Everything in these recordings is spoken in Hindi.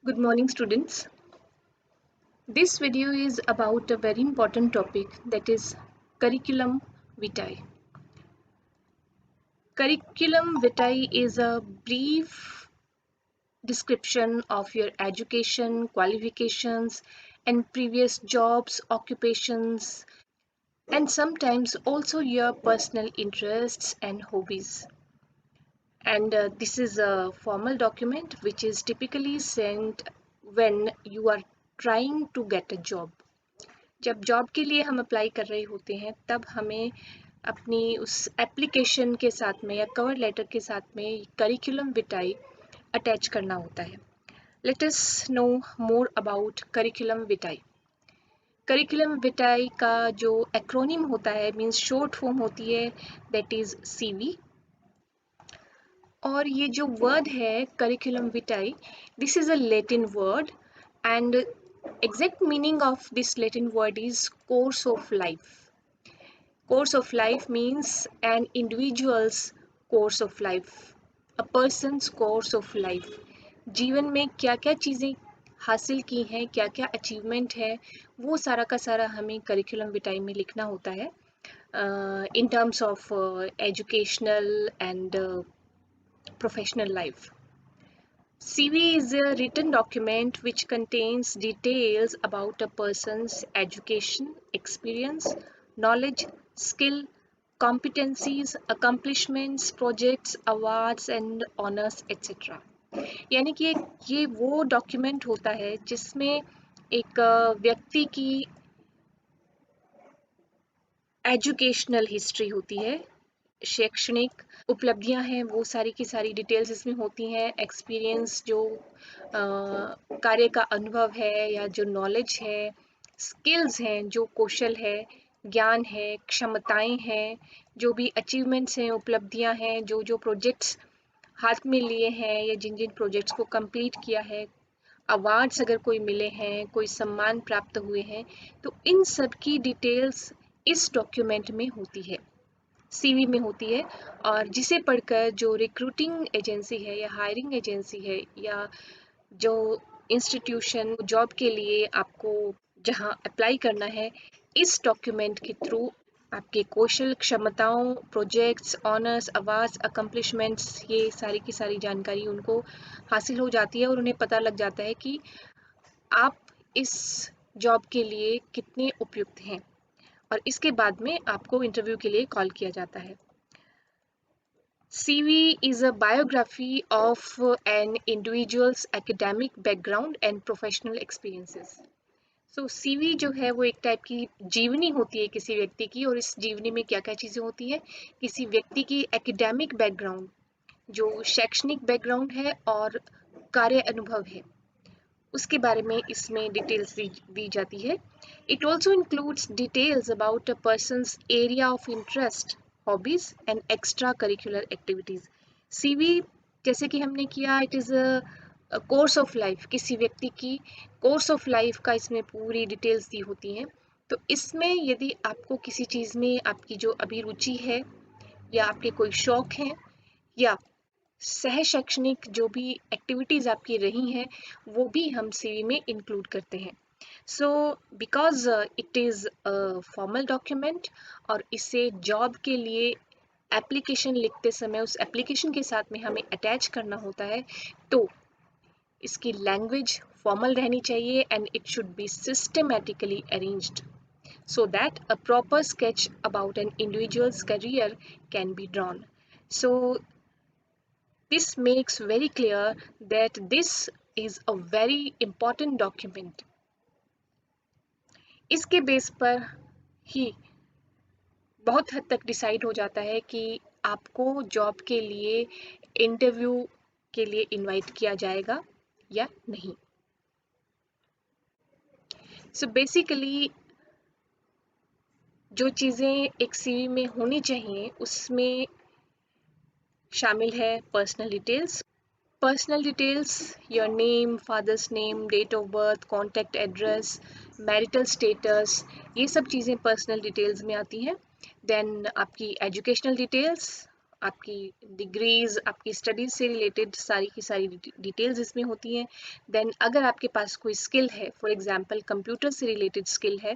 Good morning, students. This video is about a very important topic, that is curriculum vitae. Curriculum vitae is a brief description of your education, qualifications, and previous jobs, occupations, and sometimes also your personal interests and hobbies. And this is a formal document which is typically sent when you are trying to get a job. जब जॉब के लिए हम अप्लाई कर रहे होते हैं तब हमें अपनी उस एप्लीकेशन के साथ में या कवर लेटर के साथ में करिकुलम विटाई अटैच करना होता है. Let us know more about curriculum vitae. Curriculum vitae का जो एक्रोनिम होता है मीन्स शॉर्ट फॉर्म होती है, दैट इज सीवी. और ये जो वर्ड है curriculum Vitai, this is a Latin word and exact meaning of this Latin word is course of life. Course of life means an individual's course of life, a person's course of life. जीवन में क्या क्या चीज़ें हासिल की हैं, क्या क्या अचीवमेंट है, वो सारा का सारा हमें करिकुलम विटाई में लिखना होता है in terms of educational and professional life. CV is a written document which contains details about a person's education, experience, knowledge, skill, competencies, accomplishments, projects, awards and honors etc. यानी कि ये वो डॉक्यूमेंट होता है जिसमें एक व्यक्ति की एजुकेशनल हिस्ट्री होती है, शैक्षणिक उपलब्धियां हैं, वो सारी की सारी डिटेल्स इसमें होती हैं. एक्सपीरियंस, जो कार्य का अनुभव है या जो नॉलेज है, स्किल्स हैं, जो कौशल है, ज्ञान है, क्षमताएं हैं, जो भी अचीवमेंट्स हैं, उपलब्धियां हैं, जो जो प्रोजेक्ट्स हाथ में लिए हैं या जिन जिन प्रोजेक्ट्स को कंप्लीट किया है, अवार्ड्स अगर कोई मिले हैं, कोई सम्मान प्राप्त हुए हैं, तो इन सब की डिटेल्स इस डॉक्यूमेंट में होती है, सीवी में होती है. और जिसे पढ़कर जो रिक्रूटिंग एजेंसी है या हायरिंग एजेंसी है या जो इंस्टीट्यूशन जॉब के लिए आपको जहां अप्लाई करना है, इस डॉक्यूमेंट के थ्रू आपके कौशल, क्षमताओं, प्रोजेक्ट्स, ऑनर्स, अवार्ड्स, अकम्पलिशमेंट्स, ये सारी की सारी जानकारी उनको हासिल हो जाती है और उन्हें पता लग जाता है कि आप इस जॉब के लिए कितने उपयुक्त हैं. और इसके बाद में आपको इंटरव्यू के लिए कॉल किया जाता है. CV is a biography of an individual's academic background and professional experiences. So CV जो है वो एक टाइप की जीवनी होती है किसी व्यक्ति की, और इस जीवनी में क्या क्या चीज़ें होती है, किसी व्यक्ति की एकेडमिक बैकग्राउंड, जो शैक्षणिक बैकग्राउंड है और कार्य अनुभव है, उसके बारे में इसमें डिटेल्स दी जाती है. It also includes details about a person's area of interest, hobbies and extra curricular activities. CV जैसे कि हमने किया, it is a course of life, किसी व्यक्ति की कोर्स ऑफ लाइफ का इसमें पूरी डिटेल्स दी होती हैं. तो इसमें यदि आपको किसी चीज़ में आपकी जो अभिरुचि है या आपके कोई शौक हैं या सह शैक्षणिक जो भी एक्टिविटीज़ आपकी रही हैं, वो भी हम सीवी में इंक्लूड करते हैं. So because it is a formal document और इसे जॉब के लिए एप्लीकेशन लिखते समय उस एप्लीकेशन के साथ में हमें अटैच करना होता है, तो इसकी लैंग्वेज फॉर्मल रहनी चाहिए and it should be systematically arranged so that a proper sketch about an individual's career can be drawn. So this makes very clear that this is a very important document. इसके बेस पर ही बहुत हद तक डिसाइड हो जाता है कि आपको जॉब के लिए इंटरव्यू के लिए इनवाइट किया जाएगा या नहीं. सो बेसिकली जो चीज़ें एक सीवी में होनी चाहिए उसमें शामिल है personal details. Personal details, your name, father's name, date of birth, contact address, marital status, ये सब चीज़ें पर्सनल डिटेल्स में आती हैं. देन आपकी एजुकेशनल डिटेल्स, आपकी डिग्रीज, आपकी स्टडीज से रिलेटेड सारी की सारी डिटेल्स इसमें होती हैं। देन अगर आपके पास कोई स्किल है, फॉर एग्जांपल कंप्यूटर से रिलेटेड स्किल है,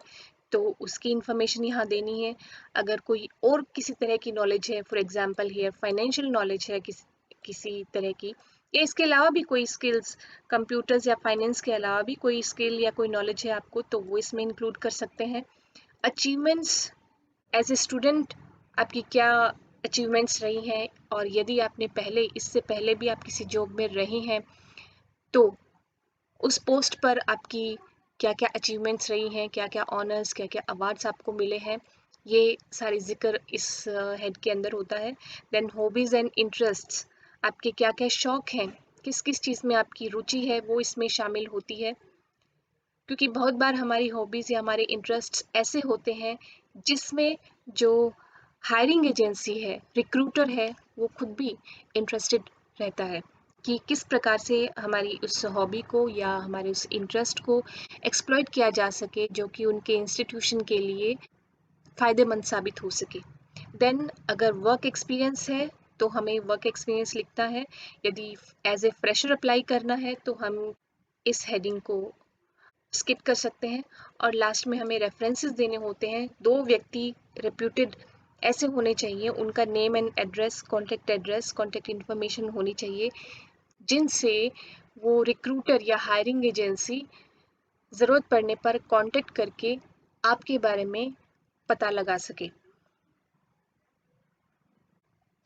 तो उसकी इंफॉर्मेशन यहाँ देनी है। अगर कोई और किसी तरह की नॉलेज है, फॉर एग्जांपल है फाइनेंशियल नॉलेज है किसी तरह की, या इसके अलावा भी कोई स्किल्स, कंप्यूटर्स या फाइनेंस के अलावा भी कोई स्किल या कोई नॉलेज है आपको, तो वो इसमें इंक्लूड कर सकते हैं। अचीवमेंट्स एज ए स्टूडेंट, आपकी क्या अचीवमेंट्स रही हैं, और यदि आपने इससे पहले भी आप किसी जॉब में रहे हैं, तो उस पोस्ट पर आपकी क्या क्या अचीवमेंट्स रही हैं, क्या क्या ऑनर्स, क्या क्या अवार्ड्स आपको मिले हैं, ये सारी जिक्र इस हेड के अंदर होता है। देन हॉबीज़ एंड इंटरेस्ट्स, आपके क्या क्या शौक हैं, किस किस चीज़ में आपकी रुचि है, वो इसमें शामिल होती है। क्योंकि बहुत बार हमारी हॉबीज़ या हमारे इंटरेस्ट्स ऐसे होते हैं जिसमें जो हायरिंग एजेंसी है, रिक्रूटर है, वो खुद भी इंटरेस्टेड रहता है कि किस प्रकार से हमारी उस हॉबी को या हमारे उस इंटरेस्ट को एक्सप्लॉइट किया जा सके, जो कि उनके इंस्टीट्यूशन के लिए फ़ायदेमंद साबित हो सके। देन अगर वर्क एक्सपीरियंस है, तो हमें वर्क एक्सपीरियंस लिखना है। यदि एज ए फ्रेशर अप्लाई करना है, तो हम इस हेडिंग को स्किप कर सकते हैं। और लास्ट में हमें रेफरेंसेस देने होते हैं। 2 व्यक्ति रेप्यूटेड ऐसे होने चाहिए, उनका name and address, contact information होनी चाहिए, जिनसे वो रिक्रूटर या हायरिंग एजेंसी ज़रूरत पड़ने पर कॉन्टैक्ट करके आपके बारे में पता लगा सके।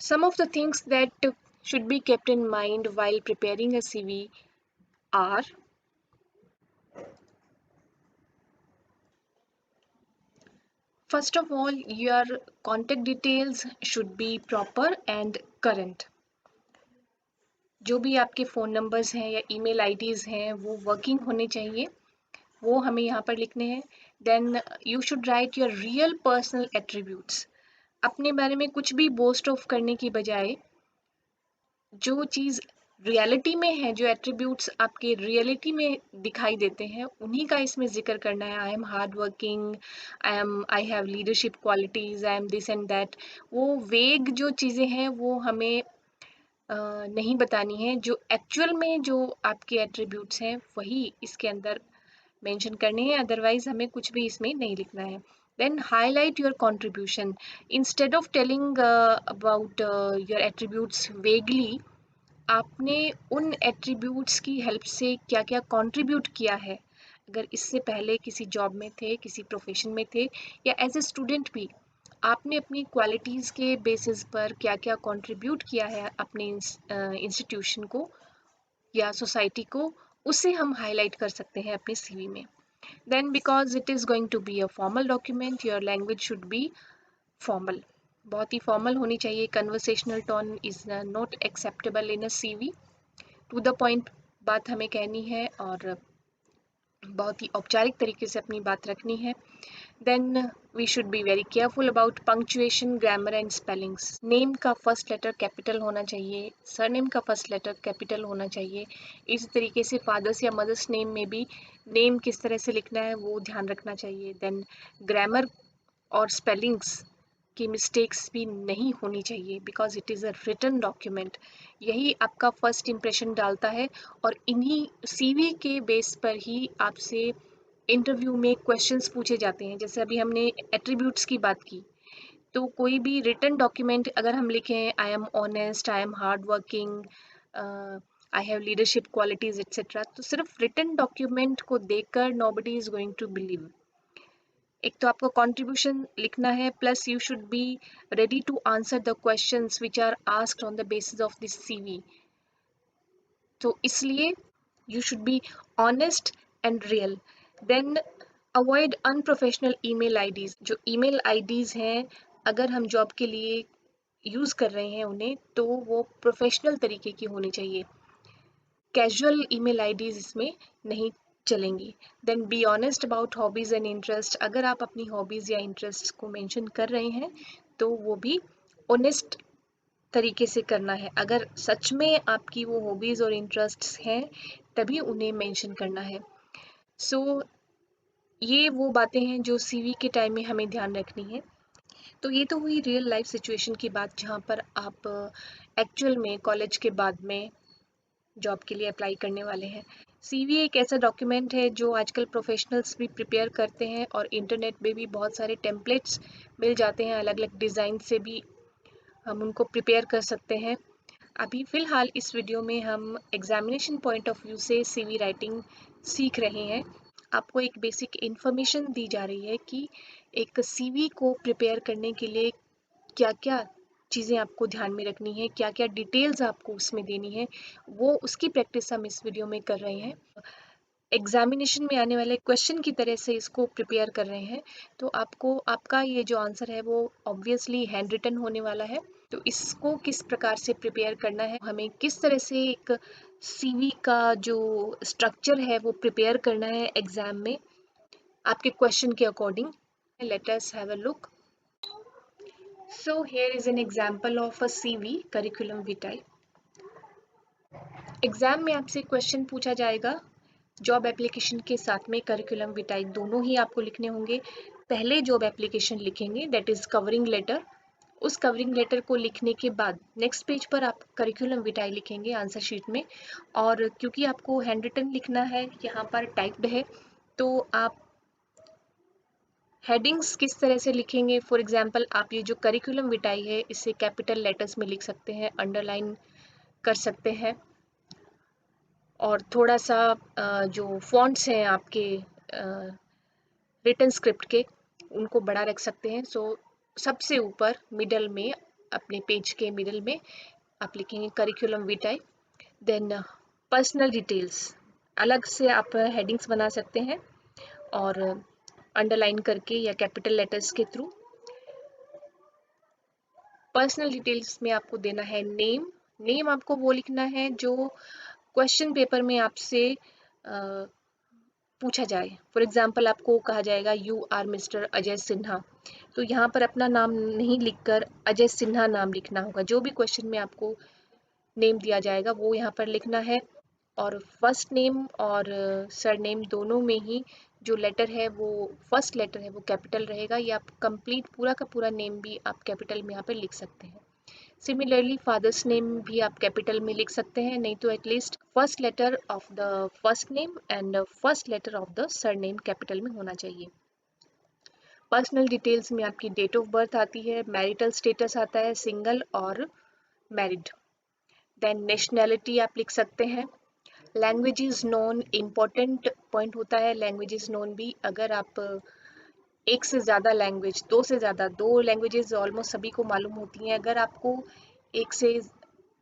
Some of the things that should be kept in mind while preparing a CV are: first of all, your contact details should be proper and current. जो भी आपके फ़ोन नंबर्स हैं या ईमेल आईडीज़ हैं, वो वर्किंग होने चाहिए, वो हमें यहाँ पर लिखने हैं। Then you should write your real personal attributes. अपने बारे में कुछ भी बोस्ट ऑफ करने की बजाय जो चीज़ रियलिटी में है, जो एट्रीब्यूट्स आपके रियलिटी में दिखाई देते हैं, उन्हीं का इसमें ज़िक्र करना है। आई am hard working, I have leadership qualities, I am this and that. वो वेग जो चीज़ें हैं, वो हमें नहीं बतानी है। जो एक्चुअल में जो आपके एट्रीब्यूट्स हैं, वही इसके अंदर मेंशन करने हैं, अदरवाइज हमें कुछ भी इसमें नहीं लिखना है। Then highlight your contribution. Instead of telling about your attributes vaguely, आपने उन एट्रीब्यूट्स की हेल्प से क्या क्या कंट्रीब्यूट किया है। अगर इससे पहले किसी जॉब में थे, किसी प्रोफेशन में थे, या एज ए स्टूडेंट भी आपने अपनी क्वालिटीज़ के बेसिस पर क्या क्या कंट्रीब्यूट किया है अपने इंस्टीट्यूशन को या सोसाइटी को, उसे हम हाईलाइट कर सकते हैं अपने सीवी में। Then because it is going to be a formal document, your language should be formal, बहुत ही फॉर्मल होनी चाहिए। Conversational tone is not acceptable in a CV. To the point बात हमें कहनी है और बहुत ही औपचारिक तरीके से अपनी बात रखनी है। Then we should be very careful about punctuation, grammar and spellings. Name का फर्स्ट लेटर कैपिटल होना चाहिए, सरनेम का फर्स्ट लेटर कैपिटल होना चाहिए। इसी तरीके से फादर्स या मदर्स नेम में भी नेम किस तरह से लिखना है, वो ध्यान रखना चाहिए। देन ग्रामर और स्पेलिंग्स की मिस्टेक्स भी नहीं होनी चाहिए, because it is a written document. यही आपका फर्स्ट इम्प्रेशन डालता है, और इन्हीं सीवी के बेस पर ही आपसे इंटरव्यू में क्वेश्चंस पूछे जाते हैं। जैसे अभी हमने एट्रीब्यूट्स की बात की, तो कोई भी रिटन डॉक्यूमेंट अगर हम लिखें, I am honest, I am hard working, I have leadership qualities etcetera, तो सिर्फ रिटन डॉक्यूमेंट को देखकर nobody is going to believe. एक तो आपको कंट्रीब्यूशन लिखना है, plus you should be ready to answer the questions which are asked on the basis of this CV. तो इसलिए you should be honest and real. Then avoid unprofessional email IDs. जो ईमेल आईडीज हैं, अगर हम जॉब के लिए यूज़ कर रहे हैं उन्हें, तो वो प्रोफेशनल तरीके की होनी चाहिए। कैजुअल ईमेल आईडीज इसमें नहीं चलेंगी। Then be honest about hobbies and interest. अगर आप अपनी हॉबीज़ या इंटरेस्ट को मेंशन कर रहे हैं, तो वो भी ऑनेस्ट तरीके से करना है। अगर सच में आपकी वो हॉबीज़ और इंटरेस्ट्स हैं, तभी उन्हें मेंशन करना है। सो ये वो बातें हैं जो सीवी के टाइम में हमें ध्यान रखनी है। तो ये तो हुई रियल लाइफ सिचुएशन की बात, जहाँ पर आप एक्चुअल में कॉलेज के बाद में जॉब के लिए अप्लाई करने वाले हैं। सीवी एक ऐसा डॉक्यूमेंट है जो आजकल प्रोफेशनल्स भी प्रिपेयर करते हैं, और इंटरनेट पे भी बहुत सारे टेम्पलेट्स मिल जाते हैं, अलग अलग डिज़ाइन से भी हम उनको प्रिपेयर कर सकते हैं। अभी फ़िलहाल इस वीडियो में हम एग्जामिनेशन पॉइंट ऑफ व्यू से सीवी राइटिंग सीख रहे हैं। आपको एक बेसिक इन्फॉर्मेशन दी जा रही है कि एक सीवी को प्रिपेयर करने के लिए क्या-क्या चीज़ें आपको ध्यान में रखनी है, क्या-क्या डिटेल्स आपको उसमें देनी है, वो उसकी प्रैक्टिस हम इस वीडियो में कर रहे हैं। एग्जामिनेशन में आने वाले क्वेश्चन की तरह से इसको प्रिपेयर कर रहे हैं, तो आपको आपका ये जो आंसर है वो ऑब्वियसली हैंड रिटन होने वाला है। तो इसको किस प्रकार से प्रिपेयर करना है, हमें किस तरह से एक सीवी का जो स्ट्रक्चर है वो प्रिपेयर करना है एग्जाम में आपके क्वेश्चन के according. Let us have a look. So here is an example of a CV curriculum vitae. Exam में आपसे क्वेश्चन पूछा जाएगा, जॉब एप्लीकेशन के साथ में करिकुलम विटाई दोनों ही आपको लिखने होंगे। पहले जॉब एप्लीकेशन लिखेंगे, दैट इज कवरिंग लेटर। उस कवरिंग लेटर को लिखने के बाद नेक्स्ट पेज पर आप करिकुलम विटाई लिखेंगे आंसर शीट में। और क्योंकि आपको हैंड रिटन लिखना है, यहाँ पर टाइप्ड है, तो आप हेडिंग्स किस तरह से लिखेंगे। फॉर एग्जाम्पल, आप ये जो करिकुलम विटाई है इसे कैपिटल लेटर्स में लिख सकते हैं, अंडरलाइन कर सकते हैं, और थोड़ा सा जो फॉन्ट्स हैं आपके रिटन स्क्रिप्ट के, उनको बड़ा रख सकते हैं। सो सबसे ऊपर मिडल में, अपने पेज के मिडल में आप लिखेंगे करिकुलम विटाई। देन पर्सनल डिटेल्स, अलग से आप हेडिंग्स बना सकते हैं और अंडरलाइन करके या कैपिटल लेटर्स के थ्रू। पर्सनल डिटेल्स में आपको देना है नेम। नेम आपको वो लिखना है जो क्वेश्चन पेपर में आपसे पूछा जाए। फॉर एग्जाम्पल, आपको कहा जाएगा you are mister Ajay Sinha, तो यहाँ पर अपना नाम नहीं लिखकर अजय सिन्हा नाम लिखना होगा। जो भी क्वेश्चन में आपको नेम दिया जाएगा वो यहाँ पर लिखना है। और फर्स्ट नेम और सर नेम दोनों में ही जो लेटर है वो, फर्स्ट लेटर है वो कैपिटल रहेगा, या आप कंप्लीट पूरा का पूरा नेम भी आप कैपिटल में यहाँ पर लिख सकते हैं। सिमिलरली फादर्स नेम भी आप कैपिटल में लिख सकते हैं, नहीं तो at least first letter of the first name and first letter of the surname capital में होना चाहिए। पर्सनल डिटेल्स में आपकी डेट ऑफ बर्थ आती है, मैरिटल स्टेटस आता है, सिंगल और मैरिड। देन नेशनैलिटी आप लिख सकते हैं। Language is known, important point होता है लैंग्वेज इज नोन भी। अगर आप एक से ज़्यादा लैंग्वेज, दो से ज़्यादा, दो लैंग्वेजेस ऑलमोस्ट सभी को मालूम होती हैं, अगर आपको एक से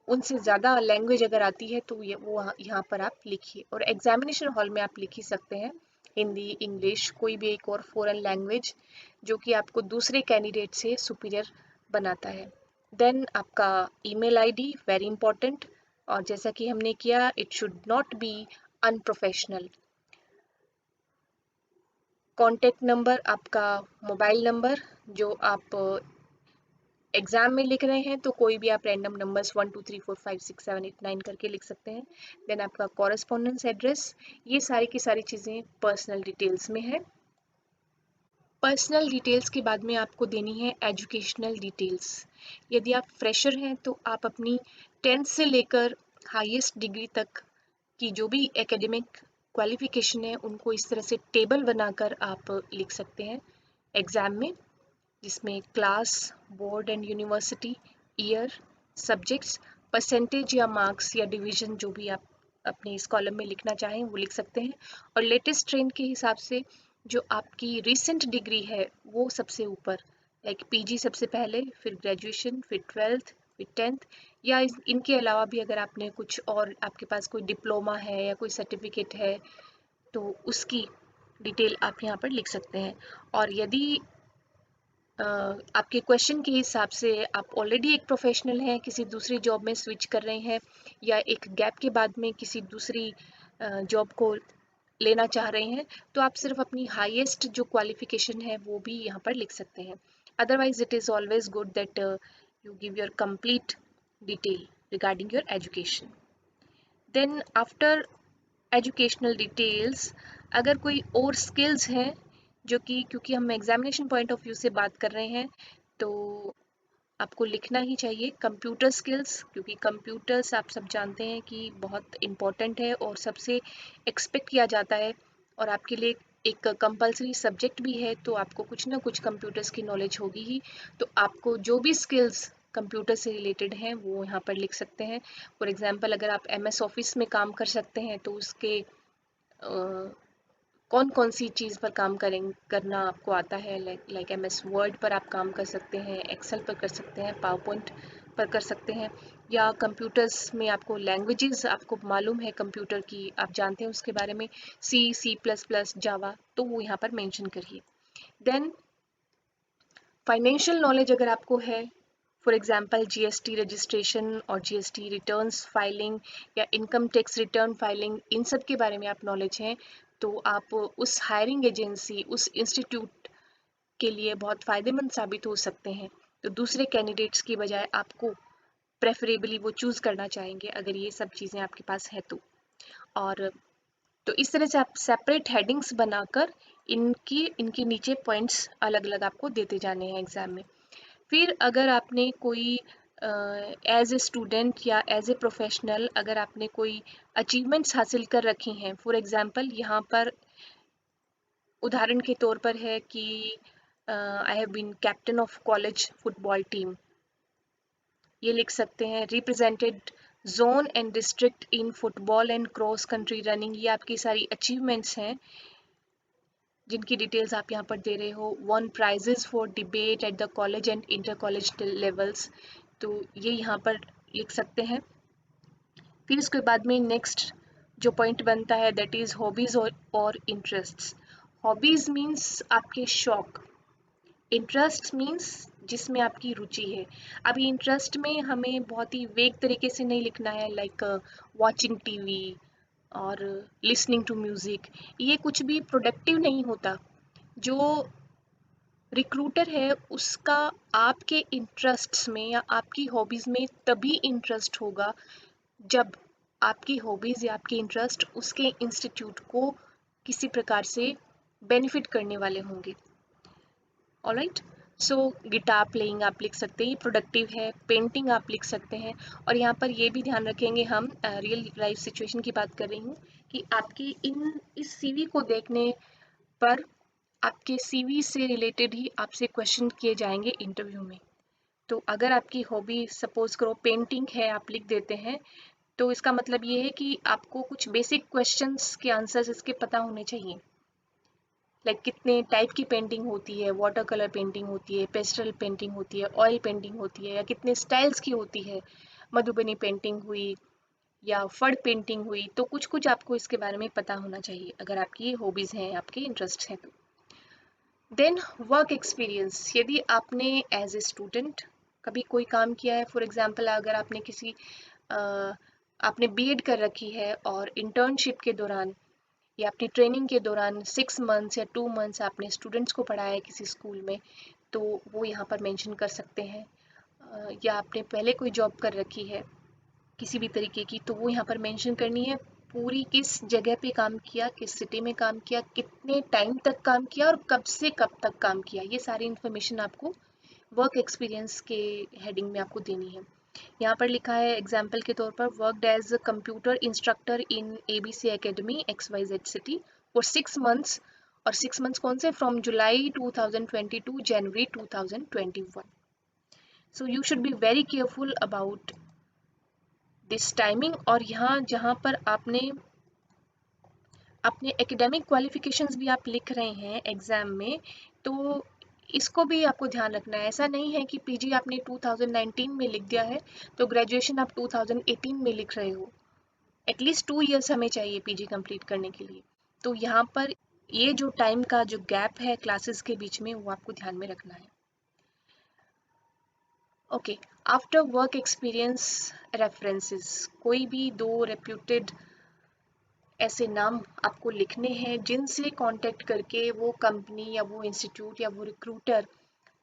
उनसे ज़्यादा लैंग्वेज अगर आती है तो ये वो यहाँ पर आप लिखिए। और एग्जामिनेशन हॉल में आप लिख ही सकते हैं हिंदी, इंग्लिश, कोई भी एक और फॉरेन लैंग्वेज जो कि आपको दूसरे कैंडिडेट से सुपीरियर बनाता है। देन आपका ईमेल आईडी, वेरी इंपॉर्टेंट, और जैसा कि हमने किया, it should not be unprofessional. Contact number, आपका मोबाइल नंबर, जो आप एग्जाम में लिख रहे हैं तो कोई भी आप रैंडम नंबर्स 1 2 3 4 5 6 7 8 9 करके लिख सकते हैं। देन आपका कॉरेस्पॉन्डेंस एड्रेस, ये सारी की सारी चीज़ें पर्सनल डिटेल्स में है। पर्सनल डिटेल्स के बाद में आपको देनी है एजुकेशनल डिटेल्स। यदि आप फ्रेशर हैं तो आप अपनी 10th से लेकर हाईएस्ट डिग्री तक की जो भी एकेडमिक क्वालिफिकेशन है उनको इस तरह से टेबल बनाकर आप लिख सकते हैं एग्ज़ाम में, जिसमें class, board and university, year, subjects, percentage या मार्क्स या डिवीजन जो भी आप अपने इस कॉलम में लिखना चाहें वो लिख सकते हैं। और लेटेस्ट ट्रेंड के हिसाब से जो आपकी रिसेंट डिग्री है वो सबसे ऊपर, लाइक पीजी सबसे पहले, फिर ग्रेजुएशन, फिर 12th, फिर 10th, या इनके अलावा भी अगर आपने कुछ और, आपके पास कोई डिप्लोमा है या कोई सर्टिफिकेट है तो उसकी डिटेल आप यहाँ पर लिख सकते हैं। और यदि आपके क्वेश्चन के हिसाब से आप ऑलरेडी एक प्रोफेशनल हैं, किसी दूसरी जॉब में स्विच कर रहे हैं, या एक गैप के बाद में किसी दूसरी जॉब को लेना चाह रहे हैं, तो आप सिर्फ अपनी हाईएस्ट जो क्वालिफिकेशन है वो भी यहाँ पर लिख सकते हैं। Otherwise it is always good that you give your complete detail regarding your education. Then after educational details, अगर कोई और स्किल्स हैं जो कि, क्योंकि हम एग्जामिनेशन पॉइंट ऑफ व्यू से बात कर रहे हैं, तो आपको लिखना ही चाहिए कंप्यूटर स्किल्स, क्योंकि कंप्यूटर्स आप सब जानते हैं कि बहुत इम्पॉर्टेंट है और सबसे एक्सपेक्ट किया जाता है, और आपके लिए एक कंपलसरी सब्जेक्ट भी है, तो आपको कुछ ना कुछ कंप्यूटर्स की नॉलेज होगी ही। तो आपको जो भी स्किल्स कंप्यूटर से रिलेटेड हैं वो यहाँ पर लिख सकते हैं। फॉर एग्जांपल अगर आप एमएस ऑफिस में काम कर सकते हैं तो उसके कौन कौन सी चीज़ पर काम करना आपको आता है, लाइक एमएस वर्ड पर आप काम कर सकते हैं, एक्सेल पर कर सकते हैं, पावर पॉइंट पर कर सकते हैं, या कंप्यूटर्स में आपको लैंग्वेजेस आपको मालूम है कंप्यूटर की, आप जानते हैं उसके बारे में, सी प्लस प्लस, जावा, तो वो यहाँ पर मेंशन करिए। देन फाइनेंशियल नॉलेज अगर आपको है, फॉर एग्जांपल जीएसटी रजिस्ट्रेशन और जीएसटी रिटर्न्स फाइलिंग या इनकम टैक्स रिटर्न फाइलिंग, इन सब के बारे में आप नॉलेज है, तो आप उस हायरिंग एजेंसी, उस इंस्टीट्यूट के लिए बहुत फ़ायदेमंद साबित हो सकते हैं। तो दूसरे कैंडिडेट्स की बजाय आपको प्रेफरेबली वो चूज़ करना चाहेंगे अगर ये सब चीज़ें आपके पास है तो। और तो इस तरह से आप सेपरेट हेडिंग्स बनाकर इनके नीचे पॉइंट्स अलग अलग आपको देते जाने हैं एग्ज़ाम में। फिर अगर आपने कोई एज ए स्टूडेंट या एज ए प्रोफेशनल अगर आपने कोई अचीवमेंट्स हासिल कर रखी हैं, फॉर एग्जांपल यहाँ पर उदाहरण के तौर पर है कि I have been captain of college football team, ये लिख सकते हैं। Represented zone and district in football and cross country running, ये आपकी सारी अचीवमेंट्स हैं जिनकी डिटेल्स आप यहाँ पर दे रहे हो। Won prizes for debate at the college and inter college levels, तो ये यहाँ पर लिख सकते हैं। फिर इसके बाद में नेक्स्ट जो पॉइंट बनता है दैट इज़ हॉबीज़ और इंटरेस्ट्स। हॉबीज़ मीन्स आपके शौक, इंटरेस्ट मीन्स जिसमें आपकी रुचि है। अभी इंटरेस्ट में हमें बहुत ही वेग तरीके से नहीं लिखना है, लाइक वॉचिंग टीवी और लिसनिंग टू म्यूज़िक, ये कुछ भी प्रोडक्टिव नहीं होता। जो रिक्रूटर है उसका आपके इंटरेस्ट्स में या आपकी हॉबीज़ में तभी इंटरेस्ट होगा जब आपकी हॉबीज़ या आपके इंटरेस्ट उसके इंस्टीट्यूट को किसी प्रकार से बेनिफिट करने वाले होंगे। ऑलराइट, सो गिटार प्लेइंग आप लिख सकते हैं, ये प्रोडक्टिव है। पेंटिंग आप लिख सकते हैं। और यहाँ पर ये भी ध्यान रखेंगे, हम रियल लाइफ सिचुएशन की बात कर रही हूँ कि आपकी इस सीवी को देखने पर आपके सीवी से रिलेटेड ही आपसे क्वेश्चन किए जाएंगे इंटरव्यू में। तो अगर आपकी हॉबी सपोज करो पेंटिंग है, आप लिख देते हैं, तो इसका मतलब ये है कि आपको कुछ बेसिक क्वेश्चंस के आंसर्स इसके पता होने चाहिए। लाइक कितने टाइप की पेंटिंग होती है, वाटर कलर पेंटिंग होती है, पेस्टल पेंटिंग होती है, ऑयल पेंटिंग होती है, या कितने स्टाइल्स की होती है, मधुबनी पेंटिंग हुई या फड़ पेंटिंग हुई, तो कुछ कुछ आपको इसके बारे में पता होना चाहिए अगर आपकी ये हॉबीज़ हैं, आपके इंटरेस्ट हैं तो। देन वर्क एक्सपीरियंस, यदि आपने एज ए स्टूडेंट कभी कोई काम किया है, फॉर एग्जांपल अगर आपने आपने बीएड कर रखी है और इंटर्नशिप के दौरान या अपनी ट्रेनिंग के दौरान 6 मंथ्स या 2 मंथ्स आपने स्टूडेंट्स को पढ़ाया है किसी स्कूल में, तो वो यहाँ पर मेंशन कर सकते हैं। या आपने पहले कोई जॉब कर रखी है किसी भी तरीके की, तो वो यहाँ पर मेंशन करनी है। पूरी किस जगह पे काम किया, किस सिटी में काम किया, कितने टाइम तक काम किया और कब से कब तक काम किया, ये सारी इन्फॉर्मेशन आपको वर्क एक्सपीरियंस के हेडिंग में आपको देनी है। यहाँ पर लिखा है एग्जाम्पल के तौर पर, worked as computer instructor in ABC academy XYZ city for 6 months. और 6 मंथ्स कौन से, from July 2020 to January 2021। So you should be very careful about this timing. और यहाँ जहाँ पर आपने अपने एकेडमिक क्वालिफिकेशंस भी आप लिख रहे हैं एग्ज़ाम में, तो इसको भी आपको ध्यान रखना है। ऐसा नहीं है कि पीजी आपने 2019 में लिख दिया है तो ग्रेजुएशन आप 2018 में लिख रहे हो। एटलीस्ट 2 इयर्स हमें चाहिए पीजी कंप्लीट करने के लिए। तो यहाँ पर ये जो टाइम का जो गैप है क्लासेस के बीच में, वो आपको ध्यान में रखना है। Okay, after work experience references, कोई भी 2 रेप्यूटेड ऐसे नाम आपको लिखने हैं जिनसे कांटेक्ट करके वो कंपनी या वो इंस्टीट्यूट या वो रिक्रूटर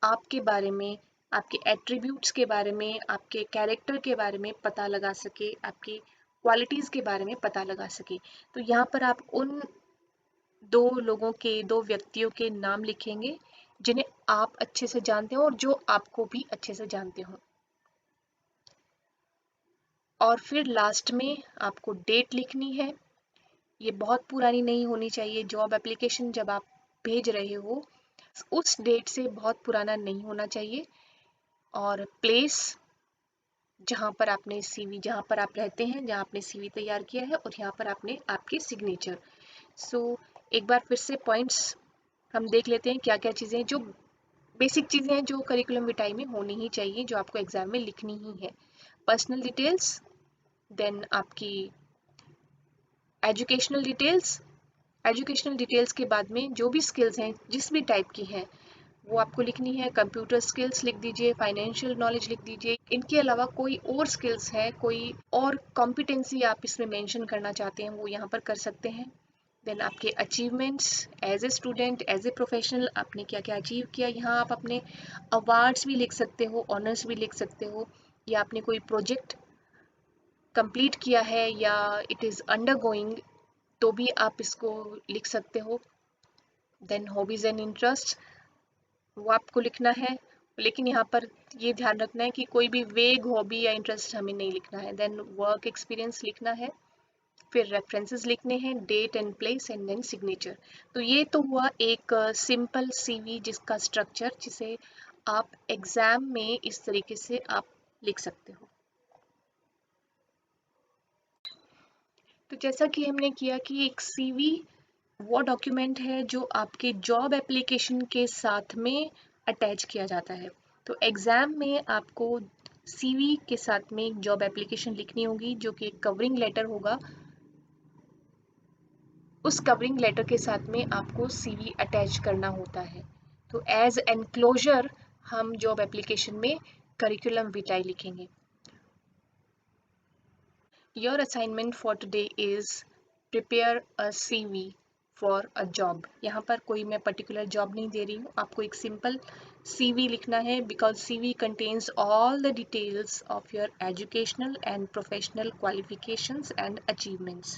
आपके बारे में, आपके एट्रीब्यूट्स के बारे में, आपके कैरेक्टर के बारे में पता लगा सके, आपकी क्वालिटीज़ के बारे में पता लगा सके। तो यहाँ पर आप उन 2 लोगों के, 2 व्यक्तियों के नाम लिखेंगे जिन्हें आप अच्छे से जानते हो और जो आपको भी अच्छे से जानते हो। और फिर लास्ट में आपको डेट लिखनी है। ये बहुत पुरानी नहीं होनी चाहिए। जॉब एप्लीकेशन जब आप भेज रहे हो उस डेट से बहुत पुराना नहीं होना चाहिए। और प्लेस जहाँ पर आप रहते हैं, जहाँ आपने सीवी तैयार किया है, और यहाँ पर आपने आपके सिग्नेचर। सो एक बार फिर से पॉइंट्स हम देख लेते हैं, क्या क्या चीज़ें जो बेसिक चीज़ें हैं जो करिकुलम विटाई में होनी ही चाहिए, जो आपको एग्जाम में लिखनी ही है। पर्सनल डिटेल्स, देन आपकी एजुकेशनल डिटेल्स। एजुकेशनल डिटेल्स के बाद में जो भी स्किल्स हैं जिस भी टाइप की हैं वो आपको लिखनी है। कंप्यूटर स्किल्स लिख दीजिए, फाइनेंशियल नॉलेज लिख दीजिए। इनके अलावा कोई और स्किल्स है, कोई और कॉम्पिटेंसी आप इसमें मेंशन करना चाहते हैं, वो यहाँ पर कर सकते हैं। देन आपके achievements as a student, as a professional, आपने क्या क्या अचीव किया। यहाँ आप अपने अवार्ड्स भी लिख सकते हो, ऑनर्स भी लिख सकते हो, या आपने कोई प्रोजेक्ट कंप्लीट किया है या इट इज़ अंडर गोइंग, तो भी आप इसको लिख सकते हो। देन हॉबीज एंड इंटरेस्ट, वो आपको लिखना है, लेकिन यहाँ पर ये ध्यान रखना है कि कोई भी वेग हॉबी या इंटरेस्ट हमें नहीं लिखना है। देन वर्क एक्सपीरियंस लिखना है, फिर रेफरेंसेस लिखने हैं, date and place, and then signature. तो ये तो हुआ एक सिंपल सीवी जिसका स्ट्रक्चर, जिसे आप एग्जाम में इस तरीके से आप लिख सकते हो। तो जैसा कि हमने किया कि एक सीवी वो डॉक्यूमेंट है जो आपके जॉब एप्लीकेशन के साथ में अटैच किया जाता है। तो एग्ज़ाम में आपको सीवी के साथ में एक जॉब एप्लीकेशन लिखनी होगी, जो कि एक कवरिंग लेटर होगा। उस कवरिंग लेटर के साथ में आपको सीवी अटैच करना होता है। तो एज एनक्लोजर हम जॉब एप्लीकेशन में करिकुलम विटाई लिखेंगे। Your assignment for today is prepare a CV for a job. यहाँ पर कोई मैं पर्टिकुलर जॉब नहीं दे रही हूँ, आपको एक सिंपल CV लिखना है, because CV contains all the details of your educational and professional qualifications and achievements.